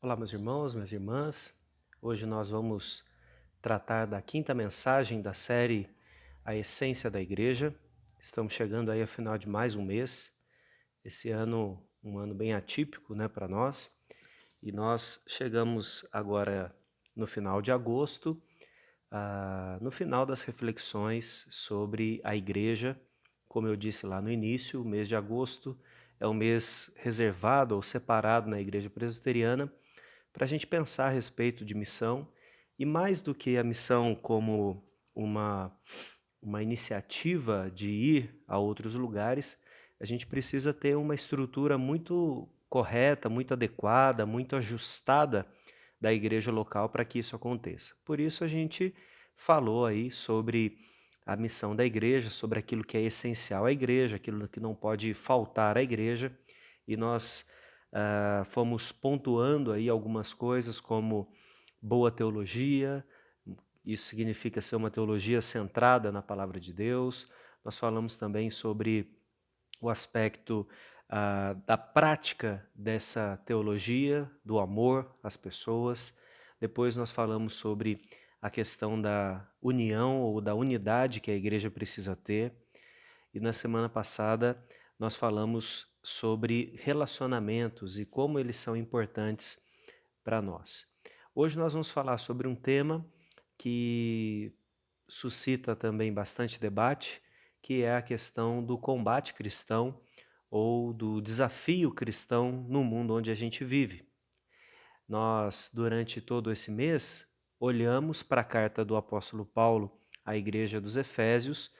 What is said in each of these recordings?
Olá, meus irmãos, minhas irmãs. Hoje nós vamos tratar da quinta mensagem da série A Essência da Igreja. Estamos chegando aí ao final de mais um mês. Esse ano, um ano bem atípico, né, para nós. E nós chegamos agora no final de agosto, no final das reflexões sobre a igreja. Como eu disse lá no início, o mês de agosto é um mês reservado ou separado na Igreja Presbiteriana para a gente pensar a respeito de missão, e mais do que a missão como uma, uma iniciativa de ir a outros lugares, a gente precisa ter uma estrutura muito correta, muito adequada, muito ajustada da igreja local para que isso aconteça. Por isso a gente falou aí sobre a missão da igreja, sobre aquilo que é essencial à igreja, aquilo que não pode faltar à igreja, e nós fomos pontuando aí algumas coisas como boa teologia, isso significa ser uma teologia centrada na palavra de Deus. Nós falamos também sobre o aspecto da prática dessa teologia, do amor às pessoas. Depois nós falamos sobre a questão da união ou da unidade que a igreja precisa ter. E na semana passada nós falamos sobre relacionamentos e como eles são importantes para nós. Hoje nós vamos falar sobre um tema que suscita também bastante debate, que é a questão do combate cristão ou do desafio cristão no mundo onde a gente vive. Nós, durante todo esse mês, olhamos para a carta do apóstolo Paulo à igreja dos Efésios,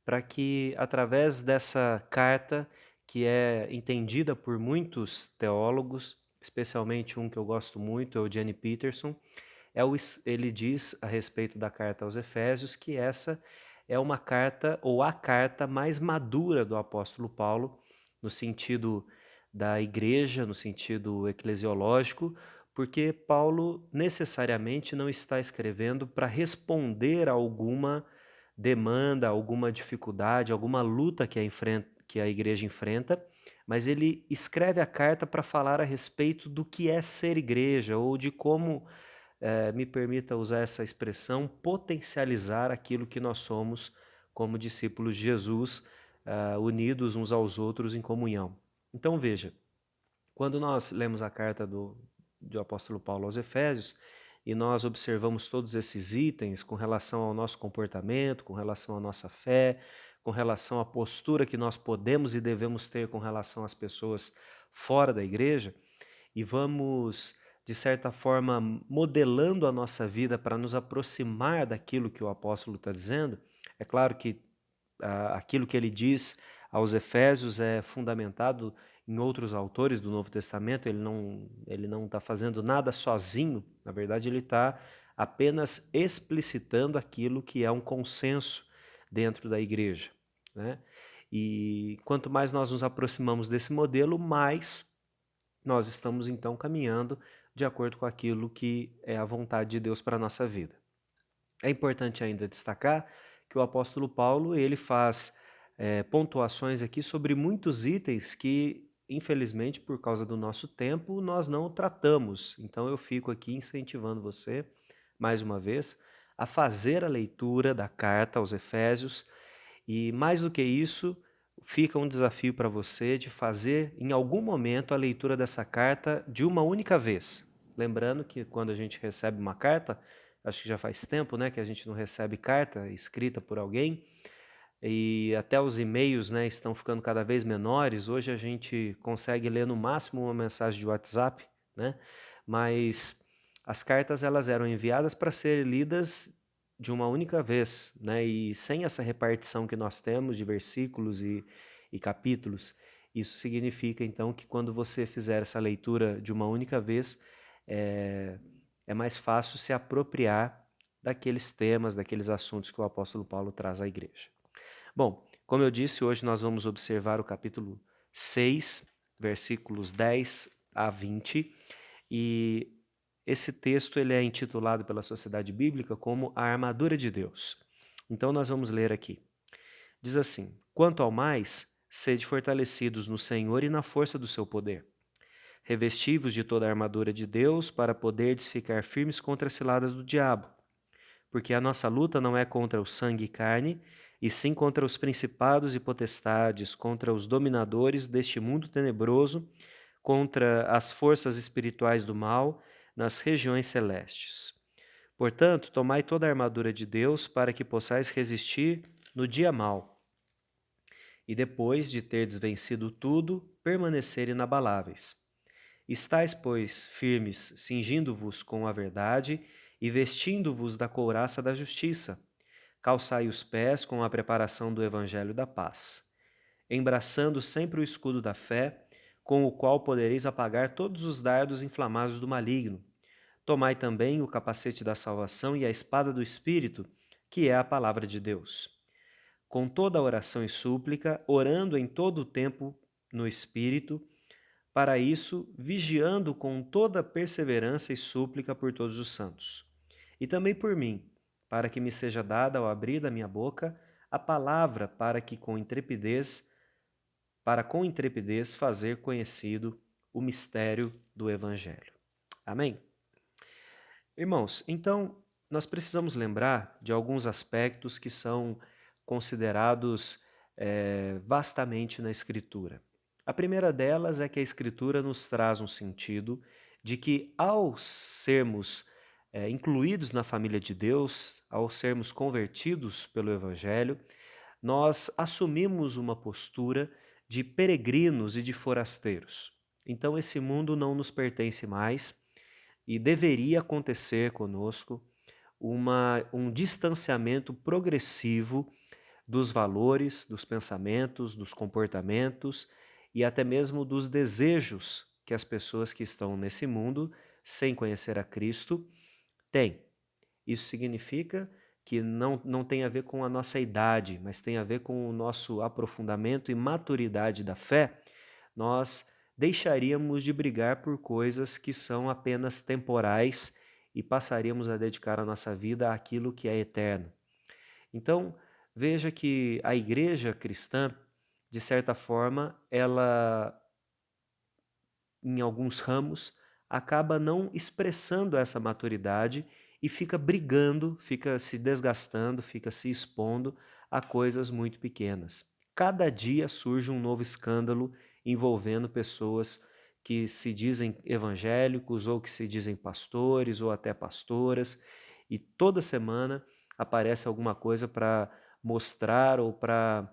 para que, através dessa carta, que é entendida por muitos teólogos, especialmente um que eu gosto muito, é o Eugene Peterson, ele diz a respeito da carta aos Efésios que essa é uma carta, ou a carta mais madura do apóstolo Paulo, no sentido da igreja, no sentido eclesiológico, porque Paulo necessariamente não está escrevendo para responder a alguma demanda, alguma dificuldade, alguma luta que a igreja enfrenta, mas ele escreve a carta para falar a respeito do que é ser igreja, ou de como, me permita usar essa expressão, potencializar aquilo que nós somos como discípulos de Jesus, unidos uns aos outros em comunhão. Então veja, quando nós lemos a carta do apóstolo Paulo aos Efésios, e nós observamos todos esses itens com relação ao nosso comportamento, com relação à nossa fé, com relação à postura que nós podemos e devemos ter com relação às pessoas fora da igreja, e vamos, de certa forma, modelando a nossa vida para nos aproximar daquilo que o apóstolo está dizendo. É claro que aquilo que ele diz aos Efésios é fundamentado em outros autores do Novo Testamento. Ele não está fazendo nada sozinho, na verdade ele está apenas explicitando aquilo que é um consenso dentro da igreja, né? E quanto mais nós nos aproximamos desse modelo, mais nós estamos então caminhando de acordo com aquilo que é a vontade de Deus para a nossa vida. É importante ainda destacar que o apóstolo Paulo ele faz pontuações aqui sobre muitos itens que, infelizmente, por causa do nosso tempo, nós não tratamos. Então eu fico aqui incentivando você, mais uma vez, a fazer a leitura da carta aos Efésios, e mais do que isso, fica um desafio para você de fazer em algum momento a leitura dessa carta de uma única vez. Lembrando que quando a gente recebe uma carta, acho que já faz tempo, né, que a gente não recebe carta escrita por alguém, e até os e-mails, né, estão ficando cada vez menores. Hoje a gente consegue ler no máximo uma mensagem de WhatsApp, né? Mas as cartas elas eram enviadas para ser lidas de uma única vez, né? E sem essa repartição que nós temos de versículos e capítulos, isso significa então que quando você fizer essa leitura de uma única vez, é, é mais fácil se apropriar daqueles temas, daqueles assuntos que o apóstolo Paulo traz à igreja. Bom, como eu disse, hoje nós vamos observar o capítulo 6, versículos 10 a 20, e esse texto ele é intitulado pela Sociedade Bíblica como a armadura de Deus. Então nós vamos ler aqui. Diz assim: quanto ao mais, sede fortalecidos no Senhor e na força do seu poder. Revesti-vos de toda a armadura de Deus para poderdes ficar firmes contra as ciladas do diabo. Porque a nossa luta não é contra o sangue e carne, e sim contra os principados e potestades, contra os dominadores deste mundo tenebroso, contra as forças espirituais do mal nas regiões celestes. Portanto, tomai toda a armadura de Deus para que possais resistir no dia mau. E depois de terdes vencido tudo, permanecer inabaláveis. Estais, pois, firmes, cingindo-vos com a verdade e vestindo-vos da couraça da justiça. Calçai os pés com a preparação do evangelho da paz, embraçando sempre o escudo da fé, com o qual podereis apagar todos os dardos inflamados do maligno. Tomai também o capacete da salvação e a espada do Espírito, que é a palavra de Deus. Com toda a oração e súplica, orando em todo o tempo no Espírito, para isso, vigiando com toda perseverança e súplica por todos os santos. E também por mim, para que me seja dada ao abrir da minha boca a palavra para com intrepidez fazer conhecido o mistério do Evangelho. Amém? Irmãos, então nós precisamos lembrar de alguns aspectos que são considerados vastamente na Escritura. A primeira delas é que a Escritura nos traz um sentido de que, ao sermos incluídos na família de Deus, ao sermos convertidos pelo Evangelho, nós assumimos uma postura de peregrinos e de forasteiros. Então, esse mundo não nos pertence mais e deveria acontecer conosco um distanciamento progressivo dos valores, dos pensamentos, dos comportamentos e até mesmo dos desejos que as pessoas que estão nesse mundo, sem conhecer a Cristo, têm. Isso significa que não tem a ver com a nossa idade, mas tem a ver com o nosso aprofundamento e maturidade da fé. Nós deixaríamos de brigar por coisas que são apenas temporais e passaríamos a dedicar a nossa vida àquilo que é eterno. Então, veja que a igreja cristã, de certa forma, ela, em alguns ramos, acaba não expressando essa maturidade e fica brigando, fica se desgastando, fica se expondo a coisas muito pequenas. Cada dia surge um novo escândalo envolvendo pessoas que se dizem evangélicos ou que se dizem pastores ou até pastoras, e toda semana aparece alguma coisa para mostrar ou para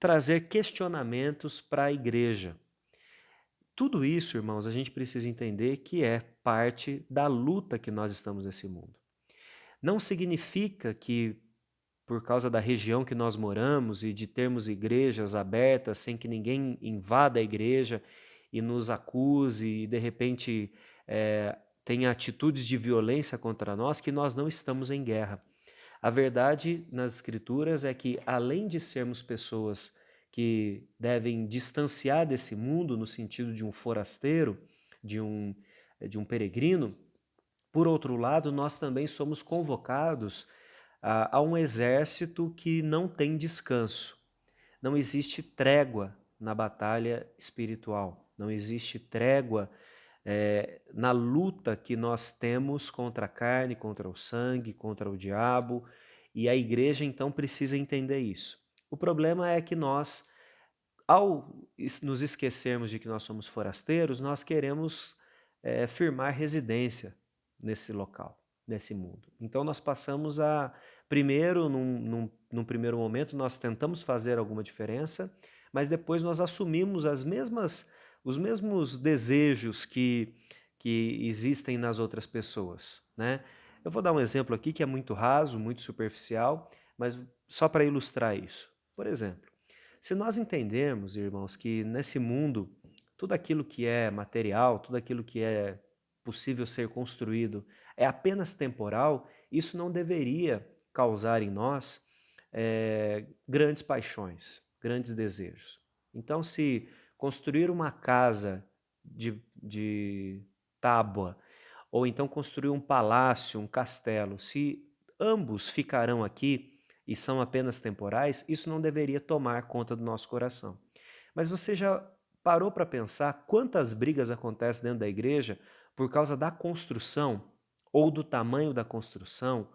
trazer questionamentos para a igreja. Tudo isso, irmãos, a gente precisa entender que é parte da luta que nós estamos nesse mundo. Não significa que, por causa da região que nós moramos e de termos igrejas abertas sem que ninguém invada a igreja e nos acuse e, de repente, tenha atitudes de violência contra nós, que nós não estamos em guerra. A verdade nas Escrituras é que, além de sermos pessoas que devem distanciar desse mundo no sentido de um forasteiro, de um peregrino, por outro lado, nós também somos convocados a um exército que não tem descanso. Não existe trégua na batalha espiritual, não existe trégua na luta que nós temos contra a carne, contra o sangue, contra o diabo, e a igreja então precisa entender isso. O problema é que nós, ao nos esquecermos de que nós somos forasteiros, nós queremos firmar residência nesse local, nesse mundo. Então nós passamos a, primeiro, num primeiro momento, nós tentamos fazer alguma diferença, mas depois nós assumimos os mesmos desejos que existem nas outras pessoas, né? Eu vou dar um exemplo aqui que é muito raso, muito superficial, mas só para ilustrar isso. Por exemplo, se nós entendermos, irmãos, que nesse mundo tudo aquilo que é material, tudo aquilo que é possível ser construído é apenas temporal, isso não deveria causar em nós grandes paixões, grandes desejos. Então, se construir uma casa de tábua, ou então construir um palácio, um castelo, se ambos ficarão aqui e são apenas temporais, isso não deveria tomar conta do nosso coração. Mas você já parou para pensar quantas brigas acontecem dentro da igreja por causa da construção, ou do tamanho da construção,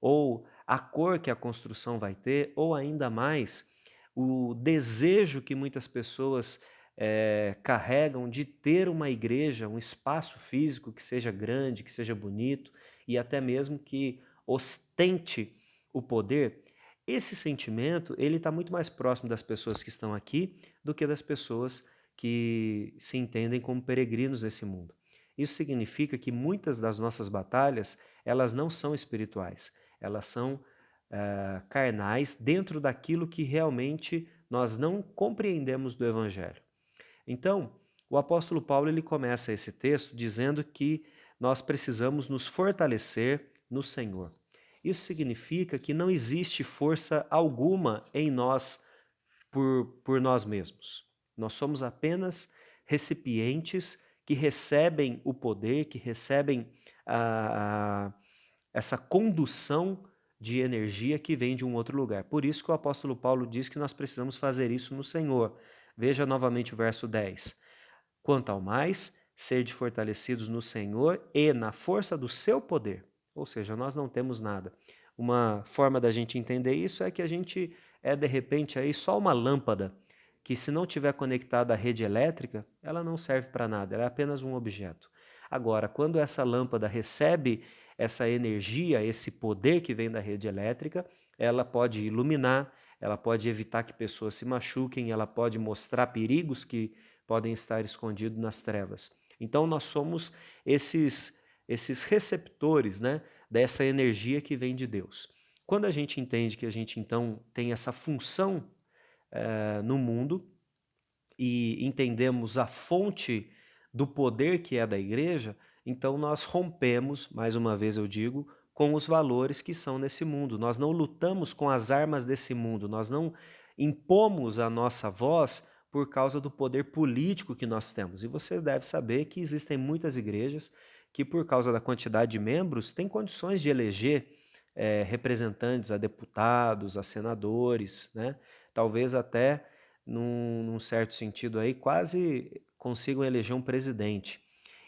ou a cor que a construção vai ter, ou ainda mais, o desejo que muitas pessoas carregam de ter uma igreja, um espaço físico que seja grande, que seja bonito e até mesmo que ostente o poder. Esse sentimento ele está muito mais próximo das pessoas que estão aqui do que das pessoas que se entendem como peregrinos nesse mundo. Isso significa que muitas das nossas batalhas elas não são espirituais, elas são carnais dentro daquilo que realmente nós não compreendemos do Evangelho. Então, o apóstolo Paulo ele começa esse texto dizendo que nós precisamos nos fortalecer no Senhor. Isso significa que não existe força alguma em nós por nós mesmos. Nós somos apenas recipientes que recebem o poder, que recebem essa condução de energia que vem de um outro lugar. Por isso que o apóstolo Paulo diz que nós precisamos fazer isso no Senhor. Veja novamente o verso 10. Quanto ao mais, sede fortalecidos no Senhor e na força do seu poder. Ou seja, nós não temos nada. Uma forma da gente entender isso é que a gente é, de repente, aí só uma lâmpada que, se não tiver conectada à rede elétrica, ela não serve para nada, ela é apenas um objeto. Agora, quando essa lâmpada recebe essa energia, esse poder que vem da rede elétrica, ela pode iluminar, ela pode evitar que pessoas se machuquem, ela pode mostrar perigos que podem estar escondidos nas trevas. Então nós somos esses receptores, né, dessa energia que vem de Deus. Quando a gente entende que a gente então tem essa função no mundo e entendemos a fonte do poder que é da igreja, então nós rompemos, mais uma vez eu digo, com os valores que são nesse mundo. Nós não lutamos com as armas desse mundo, nós não impomos a nossa voz por causa do poder político que nós temos. E você deve saber que existem muitas igrejas que, por causa da quantidade de membros, têm condições de eleger representantes a deputados, a senadores, né? Talvez até, num certo sentido, aí, quase consigam eleger um presidente.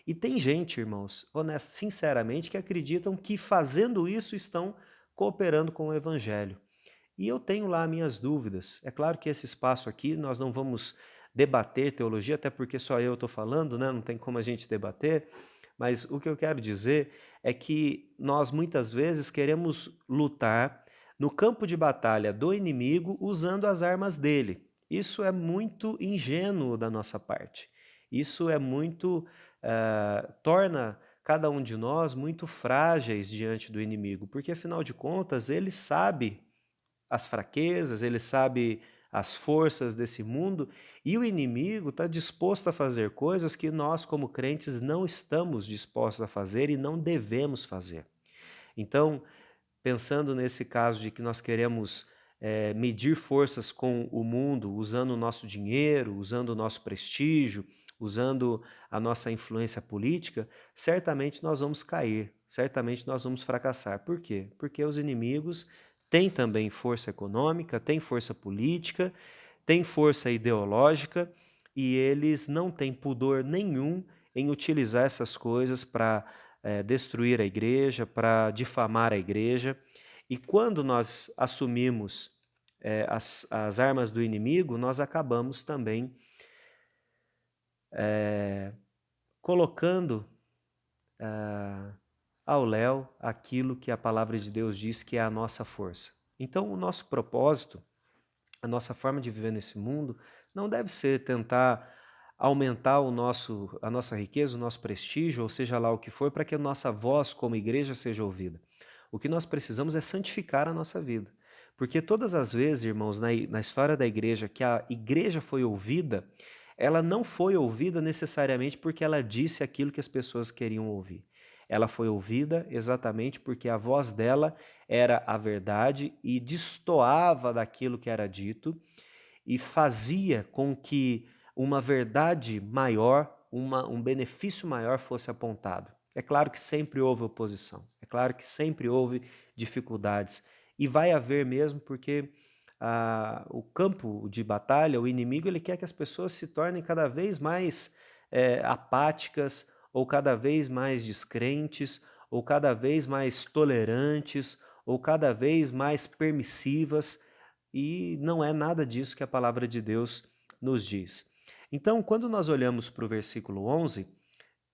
E tem gente, irmãos, honesto, sinceramente, que acreditam que fazendo isso estão cooperando com o Evangelho. E eu tenho lá minhas dúvidas. É claro que esse espaço aqui nós não vamos debater teologia, até porque só eu estou falando, né? Não tem como a gente debater. Mas o que eu quero dizer é que nós muitas vezes queremos lutar no campo de batalha do inimigo usando as armas dele. Isso é muito ingênuo da nossa parte. Isso é muito torna cada um de nós muito frágeis diante do inimigo, porque afinal de contas ele sabe as fraquezas, ele sabe as forças desse mundo, e o inimigo está disposto a fazer coisas que nós, como crentes, não estamos dispostos a fazer e não devemos fazer. Então, pensando nesse caso de que nós queremos medir forças com o mundo, usando o nosso dinheiro, usando o nosso prestígio, usando a nossa influência política, certamente nós vamos cair, certamente nós vamos fracassar. Por quê? Porque os inimigos têm também força econômica, têm força política, têm força ideológica e eles não têm pudor nenhum em utilizar essas coisas para destruir a igreja, para difamar a igreja. E quando nós assumimos as armas do inimigo, nós acabamos também colocando ao léu aquilo que a palavra de Deus diz que é a nossa força. Então, o nosso propósito, a nossa forma de viver nesse mundo, não deve ser tentar aumentar a nossa riqueza, o nosso prestígio, ou seja lá o que for, para que a nossa voz como igreja seja ouvida. O que nós precisamos é santificar a nossa vida. Porque todas as vezes, irmãos, na história da igreja, que a igreja foi ouvida, ela não foi ouvida necessariamente porque ela disse aquilo que as pessoas queriam ouvir. Ela foi ouvida exatamente porque a voz dela era a verdade e destoava daquilo que era dito e fazia com que uma verdade maior, um benefício maior fosse apontado. É claro que sempre houve oposição, é claro que sempre houve dificuldades, e vai haver mesmo porque o campo de batalha, o inimigo, ele quer que as pessoas se tornem cada vez mais apáticas, ou cada vez mais descrentes, ou cada vez mais tolerantes, ou cada vez mais permissivas, e não é nada disso que a palavra de Deus nos diz. Então, quando nós olhamos para o versículo 11,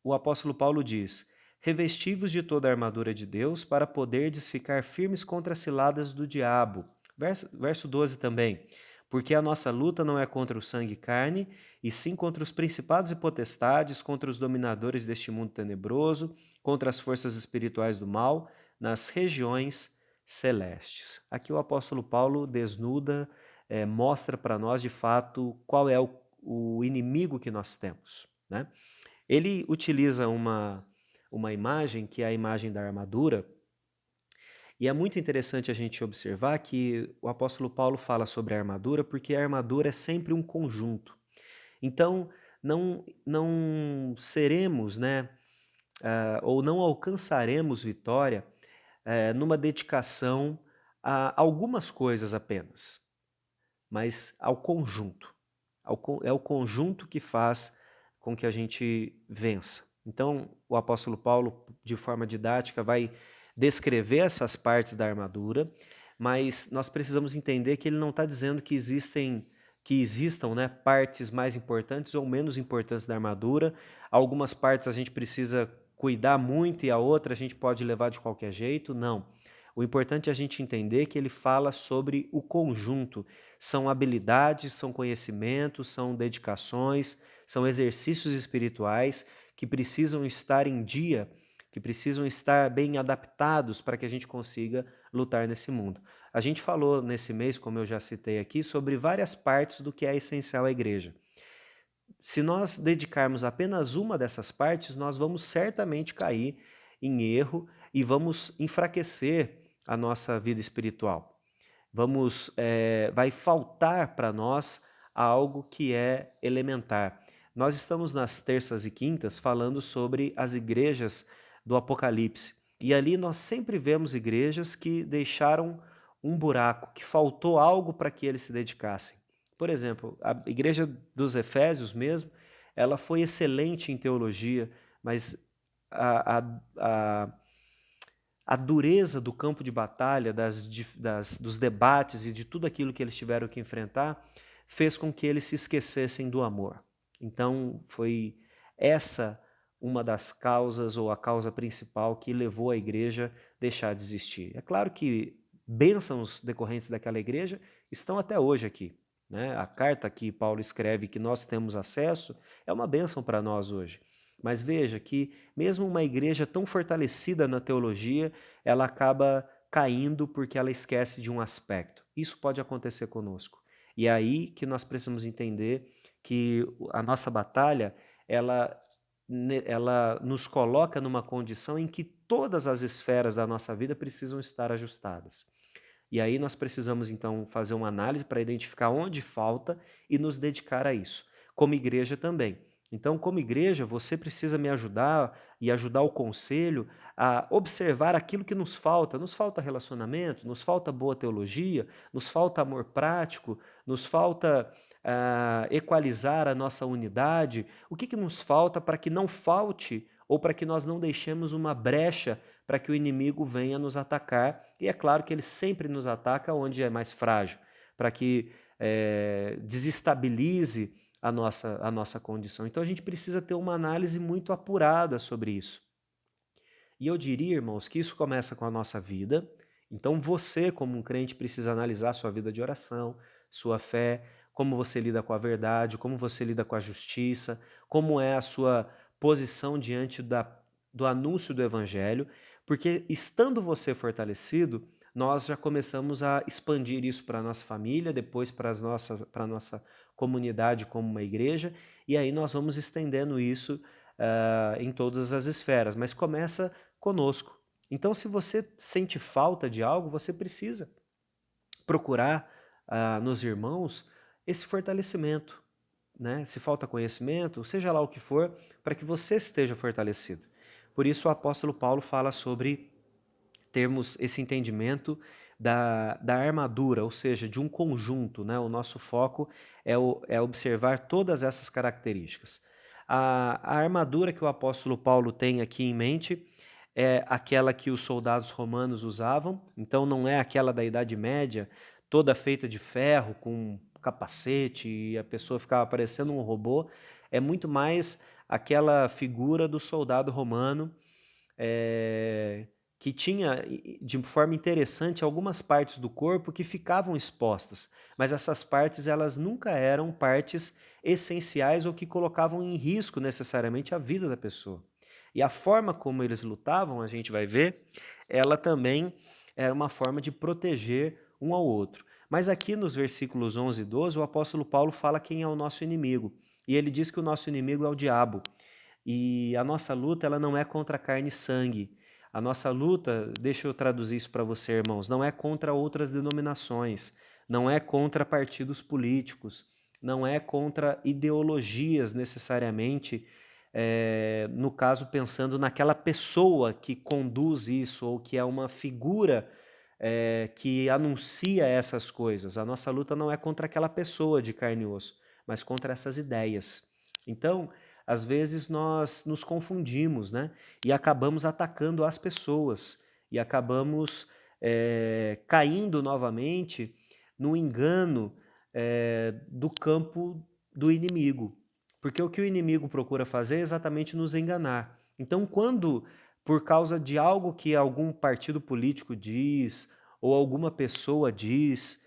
o apóstolo Paulo diz: revesti-vos de toda a armadura de Deus para poderdes ficar firmes contra as ciladas do diabo. Verso 12 também. Porque a nossa luta não é contra o sangue e carne, e sim contra os principados e potestades, contra os dominadores deste mundo tenebroso, contra as forças espirituais do mal, nas regiões celestes. Aqui o apóstolo Paulo desnuda, mostra para nós de fato qual é o inimigo que nós temos, né? Ele utiliza uma imagem, que é a imagem da armadura, e é muito interessante a gente observar que o apóstolo Paulo fala sobre a armadura, porque a armadura é sempre um conjunto. Então, não seremos, né, ou não alcançaremos vitória numa dedicação a algumas coisas apenas, mas ao conjunto. É o conjunto que faz com que a gente vença. Então, o apóstolo Paulo, de forma didática, vai descrever essas partes da armadura, mas nós precisamos entender que ele não está dizendo que existam, né, partes mais importantes ou menos importantes da armadura. Algumas partes a gente precisa cuidar muito e a outra a gente pode levar de qualquer jeito. Não. O importante é a gente entender que ele fala sobre o conjunto. São habilidades, são conhecimentos, são dedicações, são exercícios espirituais que precisam estar em dia, que precisam estar bem adaptados para que a gente consiga lutar nesse mundo. A gente falou nesse mês, como eu já citei aqui, sobre várias partes do que é essencial à igreja. Se nós dedicarmos apenas uma dessas partes, nós vamos certamente cair em erro e vamos enfraquecer a nossa vida espiritual. Vai faltar para nós algo que é elementar. Nós estamos nas terças e quintas falando sobre as igrejas do Apocalipse. E ali nós sempre vemos igrejas que deixaram um buraco, que faltou algo para que eles se dedicassem. Por exemplo, a igreja dos Efésios mesmo, ela foi excelente em teologia, mas a, a, a a dureza do campo de batalha, dos debates e de tudo aquilo que eles tiveram que enfrentar, fez com que eles se esquecessem do amor. Então, foi essa uma das causas, ou a causa principal, que levou a igreja a deixar de existir. É claro que bênçãos decorrentes daquela igreja estão até hoje aqui, né? A carta que Paulo escreve, que nós temos acesso, é uma bênção para nós hoje. Mas veja que mesmo uma igreja tão fortalecida na teologia, ela acaba caindo porque ela esquece de um aspecto. Isso pode acontecer conosco. E é aí que nós precisamos entender que a nossa batalha, ela nos coloca numa condição em que todas as esferas da nossa vida precisam estar ajustadas. E aí nós precisamos, então, fazer uma análise para identificar onde falta e nos dedicar a isso. Como igreja também. Então, como igreja, você precisa me ajudar e ajudar o conselho a observar aquilo que nos falta. Nos falta relacionamento, nos falta boa teologia, nos falta amor prático, nos falta equalizar a nossa unidade. O que nos falta para que não falte ou para que nós não deixemos uma brecha para que o inimigo venha nos atacar? E é claro que ele sempre nos ataca onde é mais frágil, para que desestabilize a nossa condição. Então a gente precisa ter uma análise muito apurada sobre isso. E eu diria, irmãos, que isso começa com a nossa vida. Então você, como um crente, precisa analisar sua vida de oração, sua fé, como você lida com a verdade, como você lida com a justiça, como é a sua posição diante do anúncio do evangelho, porque estando você fortalecido, nós já começamos a expandir isso para a nossa família, depois para a nossa comunidade como uma igreja, e aí nós vamos estendendo isso em todas as esferas, mas começa conosco. Então, se você sente falta de algo, você precisa procurar nos irmãos esse fortalecimento, né? Se falta conhecimento, seja lá o que for, para que você esteja fortalecido. Por isso o apóstolo Paulo fala sobre termos esse entendimento da armadura, ou seja, de um conjunto, né? O nosso foco é observar todas essas características. A armadura que o apóstolo Paulo tem aqui em mente é aquela que os soldados romanos usavam, então não é aquela da Idade Média, toda feita de ferro, com capacete, e a pessoa ficava parecendo um robô, é muito mais aquela figura do soldado romano, que tinha, de forma interessante, algumas partes do corpo que ficavam expostas, mas essas partes elas nunca eram partes essenciais ou que colocavam em risco necessariamente a vida da pessoa. E a forma como eles lutavam, a gente vai ver, ela também era uma forma de proteger um ao outro. Mas aqui nos versículos 11 e 12, o apóstolo Paulo fala quem é o nosso inimigo. E ele diz que o nosso inimigo é o diabo. E a nossa luta ela não é contra carne e sangue. A nossa luta, deixa eu traduzir isso para você, irmãos, não é contra outras denominações, não é contra partidos políticos, não é contra ideologias necessariamente, no caso pensando naquela pessoa que conduz isso ou que é uma figura que anuncia essas coisas. A nossa luta não é contra aquela pessoa de carne e osso, mas contra essas ideias. Então, às vezes nós nos confundimos, né? E acabamos atacando as pessoas e acabamos caindo novamente no engano do campo do inimigo. Porque o que o inimigo procura fazer é exatamente nos enganar. Então, quando, por causa de algo que algum partido político diz, ou alguma pessoa diz,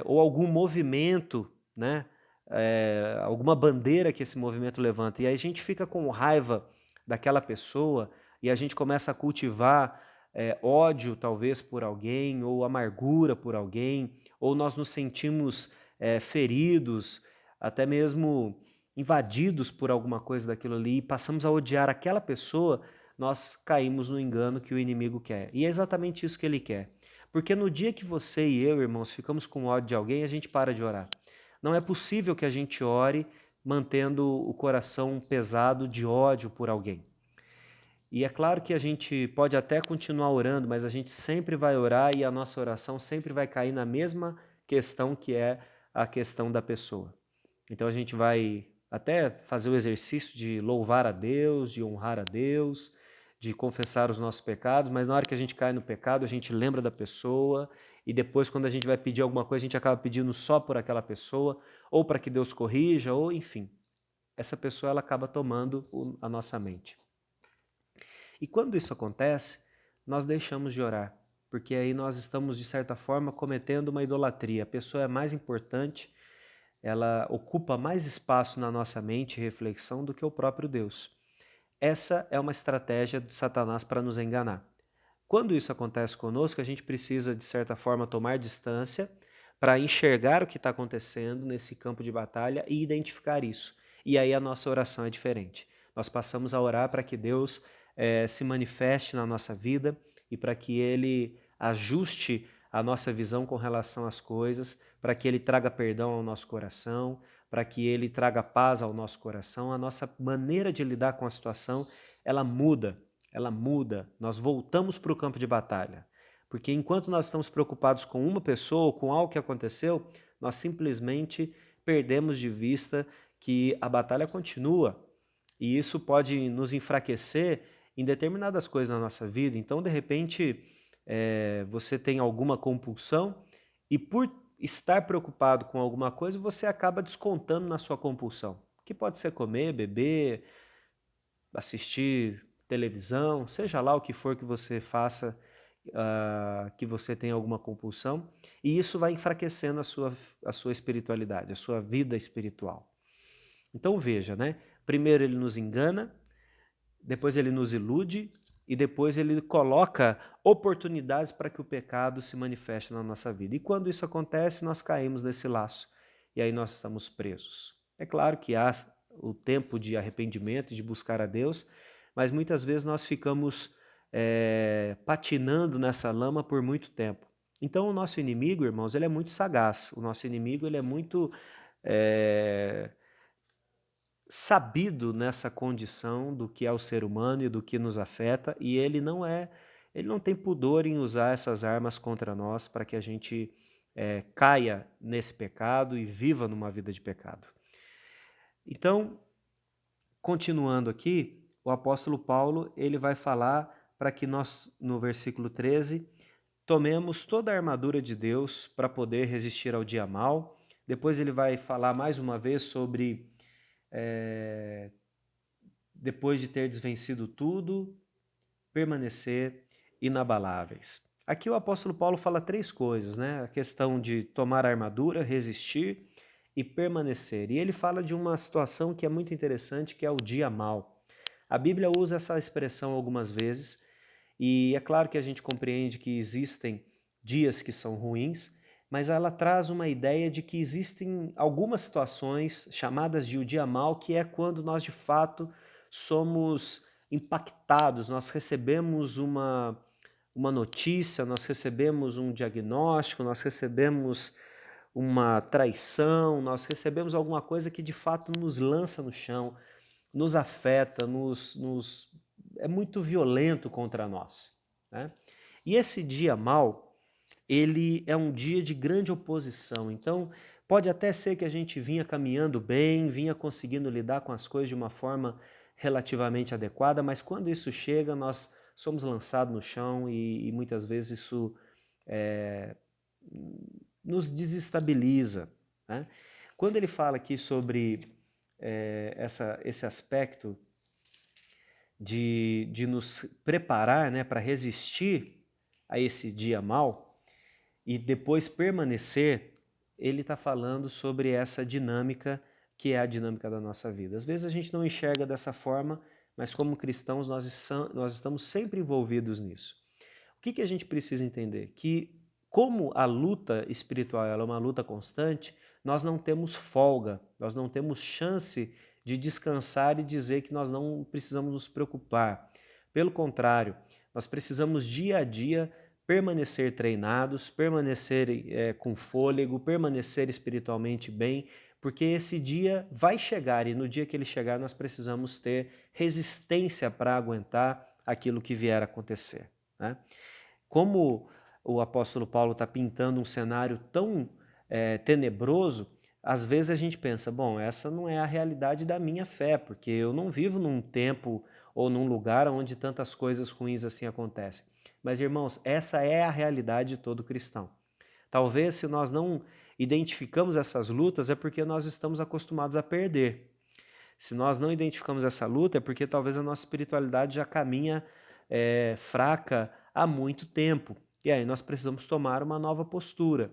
ou algum movimento, né? Alguma bandeira que esse movimento levanta, e aí a gente fica com raiva daquela pessoa e a gente começa a cultivar ódio talvez por alguém, ou amargura por alguém, ou nós nos sentimos feridos, até mesmo invadidos por alguma coisa daquilo ali, e passamos a odiar aquela pessoa, nós caímos no engano que o inimigo quer. E é exatamente isso que ele quer. Porque no dia que você e eu, irmãos, ficamos com ódio de alguém, a gente para de orar. Não é possível que a gente ore mantendo o coração pesado de ódio por alguém. E é claro que a gente pode até continuar orando, mas a gente sempre vai orar e a nossa oração sempre vai cair na mesma questão que é a questão da pessoa. Então a gente vai até fazer o exercício de louvar a Deus, de honrar a Deus, de confessar os nossos pecados, mas na hora que a gente cai no pecado, a gente lembra da pessoa e depois quando a gente vai pedir alguma coisa, a gente acaba pedindo só por aquela pessoa, ou para que Deus corrija, ou enfim. Essa pessoa ela acaba tomando a nossa mente. E quando isso acontece, nós deixamos de orar, porque aí nós estamos, de certa forma, cometendo uma idolatria. A pessoa é mais importante, ela ocupa mais espaço na nossa mente e reflexão do que o próprio Deus. Essa é uma estratégia de Satanás para nos enganar. Quando isso acontece conosco, a gente precisa, de certa forma, tomar distância para enxergar o que está acontecendo nesse campo de batalha e identificar isso. E aí a nossa oração é diferente. Nós passamos a orar para que Deus se manifeste na nossa vida e para que Ele ajuste a nossa visão com relação às coisas, para que Ele traga perdão ao nosso coração, para que Ele traga paz ao nosso coração. A nossa maneira de lidar com a situação, ela muda, nós voltamos para o campo de batalha. Porque enquanto nós estamos preocupados com uma pessoa ou com algo que aconteceu, nós simplesmente perdemos de vista que a batalha continua. E isso pode nos enfraquecer em determinadas coisas na nossa vida. Então, de repente, você tem alguma compulsão e por estar preocupado com alguma coisa, você acaba descontando na sua compulsão. Que pode ser comer, beber, assistir televisão, seja lá o que for que você faça, que você tenha alguma compulsão, e isso vai enfraquecendo a sua espiritualidade, a sua vida espiritual. Então veja, né? Primeiro ele nos engana, depois ele nos ilude e depois ele coloca oportunidades para que o pecado se manifeste na nossa vida. E quando isso acontece, nós caímos nesse laço e aí nós estamos presos. É claro que há o tempo de arrependimento, de buscar a Deus, mas muitas vezes nós ficamos patinando nessa lama por muito tempo. Então o nosso inimigo, irmãos, ele é muito sagaz. O nosso inimigo ele é muito sabido nessa condição do que é o ser humano e do que nos afeta, e ele não é ele não tem pudor em usar essas armas contra nós para que a gente caia nesse pecado e viva numa vida de pecado. Então, continuando aqui, o apóstolo Paulo ele vai falar para que nós, no versículo 13, tomemos toda a armadura de Deus para poder resistir ao dia mau. Depois ele vai falar mais uma vez sobre, depois de ter desvencido tudo, permanecer inabaláveis. Aqui o apóstolo Paulo fala três coisas, né? A questão de tomar a armadura, resistir e permanecer. E ele fala de uma situação que é muito interessante, que é o dia mau. A Bíblia usa essa expressão algumas vezes, e é claro que a gente compreende que existem dias que são ruins, mas ela traz uma ideia de que existem algumas situações chamadas de o dia mau, que é quando nós de fato somos impactados, nós recebemos uma notícia, nós recebemos um diagnóstico, nós recebemos uma traição, nós recebemos alguma coisa que de fato nos lança no chão, nos afeta, é muito violento contra nós, né? E esse dia mau, ele é um dia de grande oposição. Então, pode até ser que a gente vinha caminhando bem, vinha conseguindo lidar com as coisas de uma forma relativamente adequada, mas quando isso chega, nós somos lançados no chão e muitas vezes isso nos desestabiliza, né? Quando ele fala aqui sobre esse aspecto de nos preparar, né, para resistir a esse dia mau e depois permanecer, ele está falando sobre essa dinâmica que é a dinâmica da nossa vida. Às vezes a gente não enxerga dessa forma, mas como cristãos nós estamos sempre envolvidos nisso. O que a gente precisa entender? Que como a luta espiritual ela é uma luta constante, nós não temos folga, nós não temos chance de descansar e dizer que nós não precisamos nos preocupar. Pelo contrário, nós precisamos dia a dia permanecer treinados, permanecer com fôlego, permanecer espiritualmente bem, porque esse dia vai chegar e no dia que ele chegar nós precisamos ter resistência para aguentar aquilo que vier a acontecer, né? Como o apóstolo Paulo está pintando um cenário tão tenebroso, às vezes a gente pensa, bom, essa não é a realidade da minha fé, porque eu não vivo num tempo ou num lugar onde tantas coisas ruins assim acontecem. Mas, irmãos, essa é a realidade de todo cristão. Talvez se nós não identificamos essas lutas é porque nós estamos acostumados a perder. Se nós não identificamos essa luta é porque talvez a nossa espiritualidade já caminha fraca há muito tempo. E aí nós precisamos tomar uma nova postura.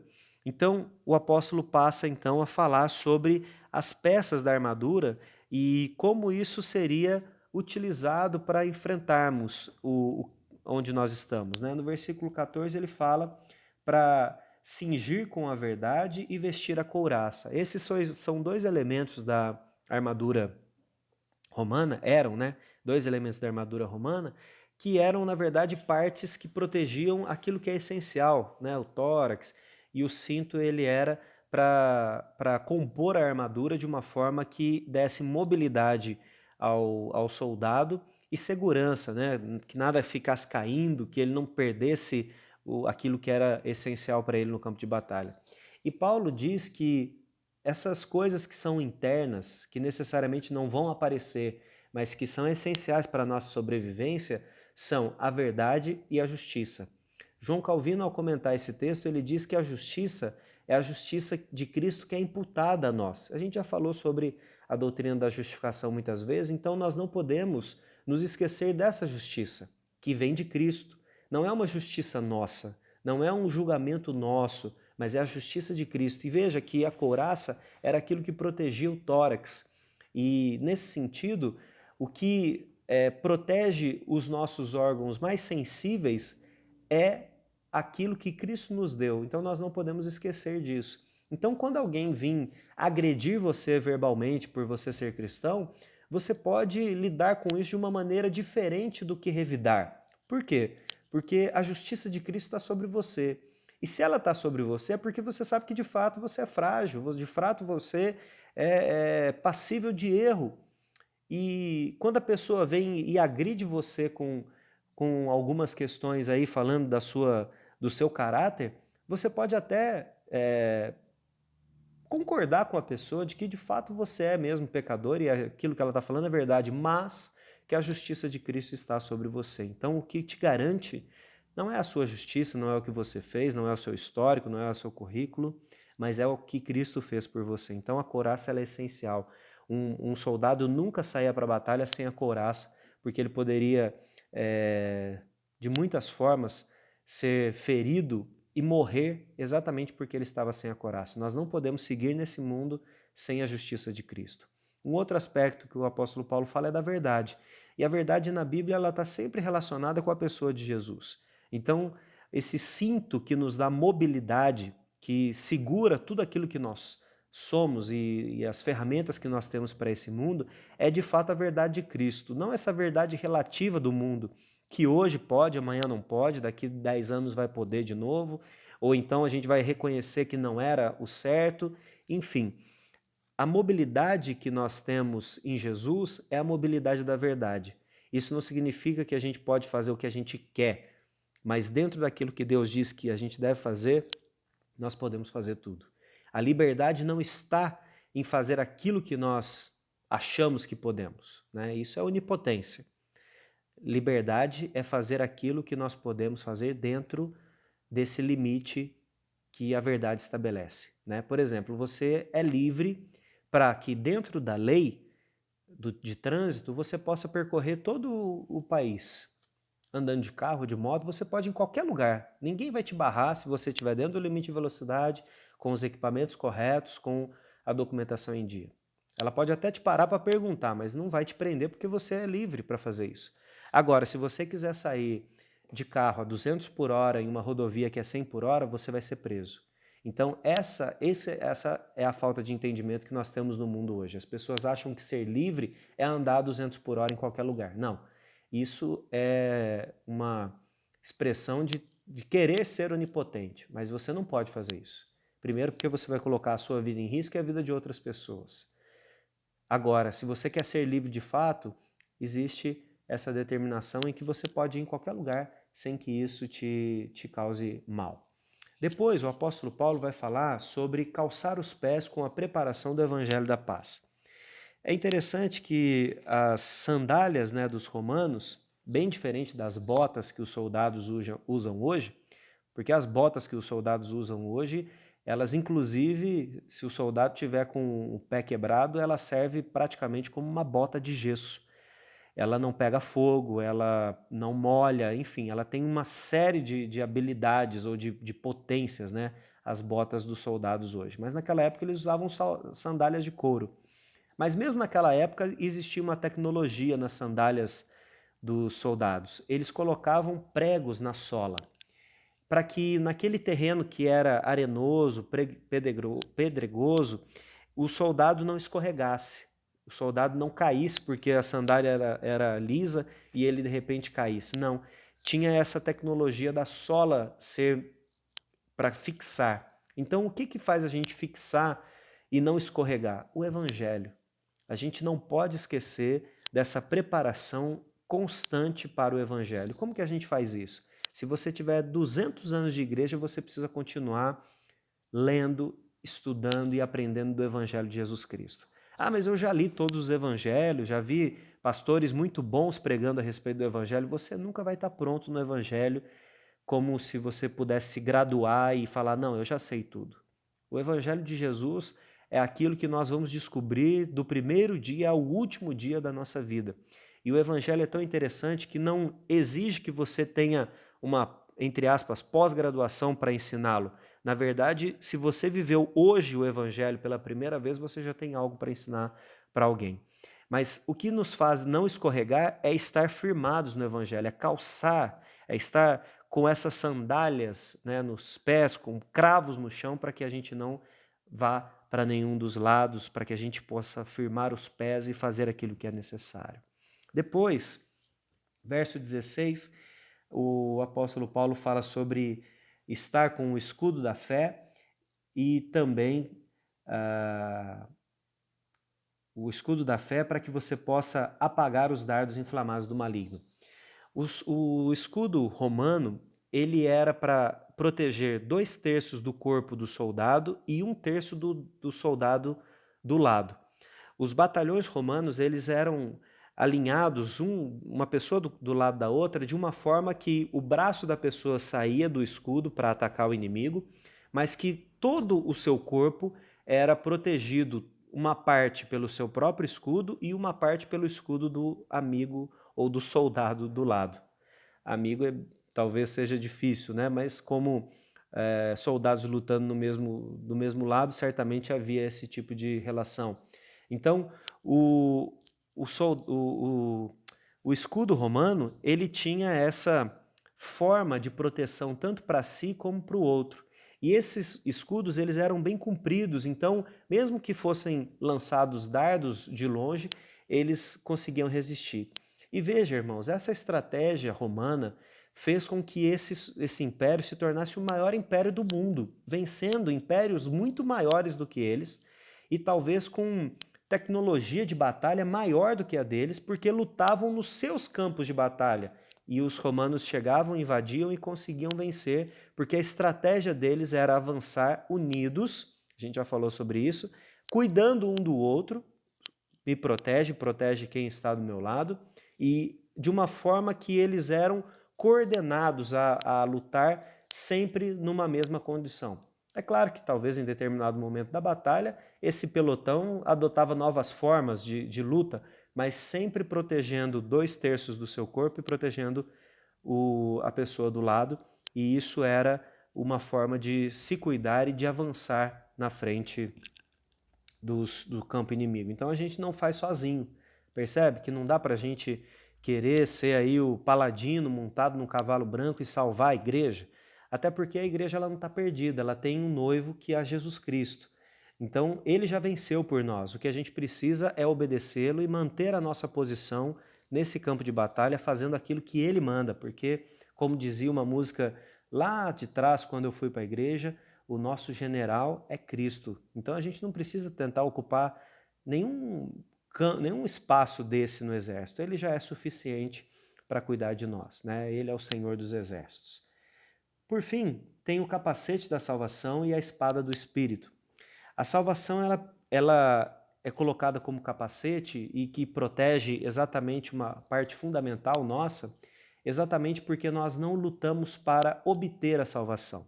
Então, o apóstolo passa então a falar sobre as peças da armadura e como isso seria utilizado para enfrentarmos onde nós estamos, né? No versículo 14 ele fala para cingir com a verdade e vestir a couraça. Esses são dois elementos da armadura romana, eram, né? Dois elementos da armadura romana que eram, na verdade, partes que protegiam aquilo que é essencial, né? O tórax e o cinto ele era para compor a armadura de uma forma que desse mobilidade ao soldado e segurança, né? Que nada ficasse caindo, que ele não perdesse aquilo que era essencial para ele no campo de batalha. E Paulo diz que essas coisas que são internas, que necessariamente não vão aparecer, mas que são essenciais para a nossa sobrevivência, são a verdade e a justiça. João Calvino, ao comentar esse texto, ele diz que a justiça é a justiça de Cristo que é imputada a nós. A gente já falou sobre a doutrina da justificação muitas vezes, então nós não podemos nos esquecer dessa justiça que vem de Cristo. Não é uma justiça nossa, não é um julgamento nosso, mas é a justiça de Cristo. E veja que a couraça era aquilo que protegia o tórax. E nesse sentido, o que protege os nossos órgãos mais sensíveis é aquilo que Cristo nos deu. Então nós não podemos esquecer disso. Então quando alguém vir agredir você verbalmente por você ser cristão, você pode lidar com isso de uma maneira diferente do que revidar. Por quê? Porque a justiça de Cristo está sobre você. E se ela está sobre você é porque você sabe que de fato você é frágil, de fato você é passível de erro. E quando a pessoa vem e agride você com com algumas questões aí falando do seu caráter, você pode até concordar com a pessoa de que de fato você é mesmo pecador e aquilo que ela está falando é verdade, mas que a justiça de Cristo está sobre você. Então o que te garante não é a sua justiça, não é o que você fez, não é o seu histórico, não é o seu currículo, mas é o que Cristo fez por você. Então a couraça ela é essencial. Um soldado nunca saía para a batalha sem a couraça, porque ele poderia, de muitas formas, ser ferido e morrer exatamente porque ele estava sem a couraça. Nós não podemos seguir nesse mundo sem a justiça de Cristo. Um outro aspecto que o apóstolo Paulo fala é da verdade. E a verdade na Bíblia ela está sempre relacionada com a pessoa de Jesus. Então, esse cinto que nos dá mobilidade, que segura tudo aquilo que nós somos e as ferramentas que nós temos para esse mundo, é de fato a verdade de Cristo. Não essa verdade relativa do mundo, que hoje pode, amanhã não pode, daqui 10 anos vai poder de novo, ou então a gente vai reconhecer que não era o certo, enfim. A mobilidade que nós temos em Jesus é a mobilidade da verdade. Isso não significa que a gente pode fazer o que a gente quer, mas dentro daquilo que Deus diz que a gente deve fazer, nós podemos fazer tudo. A liberdade não está em fazer aquilo que nós achamos que podemos, né? Isso é onipotência. Liberdade é fazer aquilo que nós podemos fazer dentro desse limite que a verdade estabelece, né? Por exemplo, você é livre para que dentro da lei de trânsito você possa percorrer todo o país. Andando de carro, de moto, você pode ir em qualquer lugar. Ninguém vai te barrar se você estiver dentro do limite de velocidade, com os equipamentos corretos, com a documentação em dia. Ela pode até te parar para perguntar, mas não vai te prender porque você é livre para fazer isso. Agora, se você quiser sair de carro a 200 por hora em uma rodovia que é 100 por hora, você vai ser preso. Então, essa é a falta de entendimento que nós temos no mundo hoje. As pessoas acham que ser livre é andar a 200 por hora em qualquer lugar. Não. Isso é uma expressão de querer ser onipotente, mas você não pode fazer isso. Primeiro, porque você vai colocar a sua vida em risco e a vida de outras pessoas. Agora, se você quer ser livre de fato, existe essa determinação em que você pode ir em qualquer lugar sem que isso te cause mal. Depois, o apóstolo Paulo vai falar sobre calçar os pés com a preparação do evangelho da paz. É interessante que as sandálias, né, dos romanos, bem diferente das botas que os soldados usam hoje, porque as botas que os soldados usam hoje, elas inclusive, se o soldado tiver com o pé quebrado, ela serve praticamente como uma bota de gesso. Ela não pega fogo, ela não molha, enfim, ela tem uma série de habilidades ou de potências, né, as botas dos soldados hoje. Mas naquela época eles usavam sandálias de couro. Mas mesmo naquela época existia uma tecnologia nas sandálias dos soldados. Eles colocavam pregos na sola, para que naquele terreno que era arenoso, pedregoso, o soldado não escorregasse, o soldado não caísse porque a sandália era lisa e ele de repente caísse. Não, tinha essa tecnologia da sola ser para fixar. Então o que faz a gente fixar e não escorregar? O evangelho. A gente não pode esquecer dessa preparação constante para o evangelho. Como que a gente faz isso? Se você tiver 200 anos de igreja, você precisa continuar lendo, estudando e aprendendo do evangelho de Jesus Cristo. Ah, mas eu já li todos os evangelhos, já vi pastores muito bons pregando a respeito do evangelho. Você nunca vai estar pronto no evangelho como se você pudesse se graduar e falar, não, eu já sei tudo. O evangelho de Jesus é aquilo que nós vamos descobrir do primeiro dia ao último dia da nossa vida. E o evangelho é tão interessante que não exige que você tenha uma, entre aspas, pós-graduação para ensiná-lo. Na verdade, se você viveu hoje o evangelho pela primeira vez, você já tem algo para ensinar para alguém. Mas o que nos faz não escorregar é estar firmados no evangelho, é calçar, é estar com essas sandálias, né, nos pés, com cravos no chão, para que a gente não vá para nenhum dos lados, para que a gente possa firmar os pés e fazer aquilo que é necessário. Depois, verso 16, o apóstolo Paulo fala sobre estar com o escudo da fé e também o escudo da fé para que você possa apagar os dardos inflamados do maligno. O escudo romano, ele era para proteger 2/3 do corpo do soldado e 1/3 do soldado do lado. Os batalhões romanos, eles eram alinhados, uma pessoa do lado da outra, de uma forma que o braço da pessoa saía do escudo para atacar o inimigo, mas que todo o seu corpo era protegido, uma parte pelo seu próprio escudo e uma parte pelo escudo do amigo ou do soldado do lado. Amigo talvez seja difícil, né? Mas como soldados lutando do mesmo lado, certamente havia esse tipo de relação. Então, o escudo romano, ele tinha essa forma de proteção tanto para si como para o outro. E esses escudos, eles eram bem compridos, então, mesmo que fossem lançados dardos de longe, eles conseguiam resistir. E veja, irmãos, essa estratégia romana fez com que esse império se tornasse o maior império do mundo, vencendo impérios muito maiores do que eles e talvez com tecnologia de batalha maior do que a deles, porque lutavam nos seus campos de batalha. E os romanos chegavam, invadiam e conseguiam vencer, porque a estratégia deles era avançar unidos, a gente já falou sobre isso, cuidando um do outro, me protege, protege quem está do meu lado, e de uma forma que eles eram coordenados a lutar sempre numa mesma condição. É claro que talvez em determinado momento da batalha, esse pelotão adotava novas formas de luta, mas sempre protegendo 2/3 do seu corpo e protegendo a pessoa do lado, e isso era uma forma de se cuidar e de avançar na frente do campo inimigo. Então a gente não faz sozinho, percebe? Que não dá para a gente querer ser aí o paladino montado num cavalo branco e salvar a igreja, até porque a igreja ela não está perdida, ela tem um noivo que é Jesus Cristo. Então ele já venceu por nós, o que a gente precisa é obedecê-lo e manter a nossa posição nesse campo de batalha, fazendo aquilo que ele manda, porque, como dizia uma música lá de trás, quando eu fui para a igreja, o nosso general é Cristo. Então a gente não precisa tentar ocupar nenhum espaço desse no exército. Ele já é suficiente para cuidar de nós, né? Ele é o Senhor dos exércitos. Por fim, tem o capacete da salvação e a espada do Espírito. A salvação ela é colocada como capacete e que protege exatamente uma parte fundamental nossa, exatamente porque nós não lutamos para obter a salvação.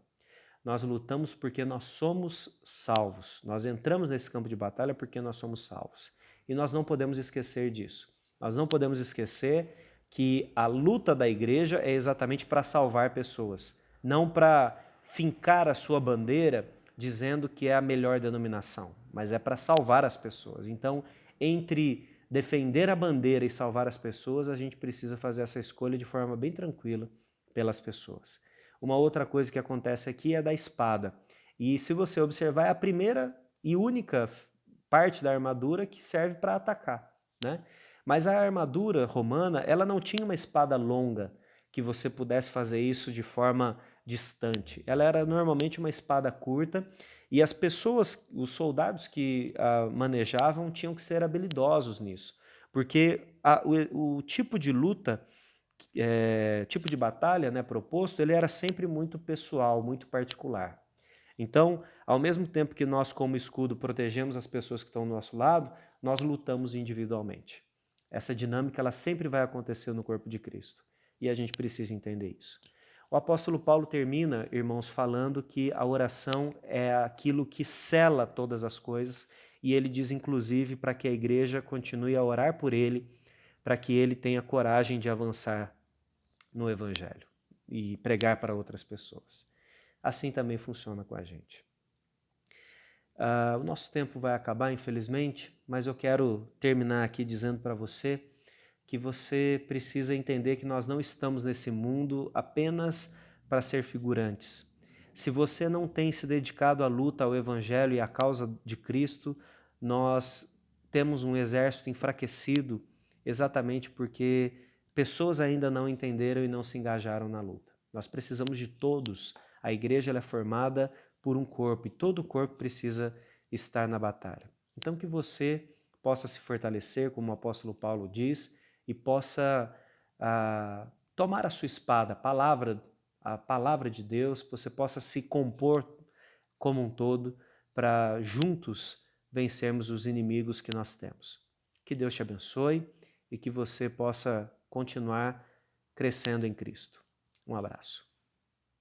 Nós lutamos porque nós somos salvos. Nós entramos nesse campo de batalha porque nós somos salvos. E nós não podemos esquecer disso. Nós não podemos esquecer que a luta da igreja é exatamente para salvar pessoas, não para fincar a sua bandeira dizendo que é a melhor denominação, mas é para salvar as pessoas. Então, entre defender a bandeira e salvar as pessoas, a gente precisa fazer essa escolha de forma bem tranquila pelas pessoas. Uma outra coisa que acontece aqui é da espada. E se você observar, é a primeira e única parte da armadura que serve para atacar, né? Mas a armadura romana, ela não tinha uma espada longa que você pudesse fazer isso de forma distante. Ela era normalmente uma espada curta e as pessoas, os soldados que a manejavam tinham que ser habilidosos nisso, porque o tipo de luta tipo de batalha, né, proposto, ele era sempre muito pessoal, muito particular. Então, ao mesmo tempo que nós, como escudo, protegemos as pessoas que estão do nosso lado, nós lutamos individualmente. Essa dinâmica ela sempre vai acontecer no corpo de Cristo. E a gente precisa entender isso. O apóstolo Paulo termina, irmãos, falando que a oração é aquilo que sela todas as coisas, e ele diz, inclusive, para que a igreja continue a orar por ele, para que ele tenha coragem de avançar no Evangelho e pregar para outras pessoas. Assim também funciona com a gente. O nosso tempo vai acabar, infelizmente, mas eu quero terminar aqui dizendo para você que você precisa entender que nós não estamos nesse mundo apenas para ser figurantes. Se você não tem se dedicado à luta ao Evangelho e à causa de Cristo, nós temos um exército enfraquecido exatamente porque pessoas ainda não entenderam e não se engajaram na luta. Nós precisamos de todos. A igreja ela é formada por um corpo e todo o corpo precisa estar na batalha. Então que você possa se fortalecer, como o apóstolo Paulo diz, e possa tomar a sua espada, a palavra de Deus, você possa se compor como um todo para juntos vencermos os inimigos que nós temos. Que Deus te abençoe e que você possa continuar crescendo em Cristo. Um abraço.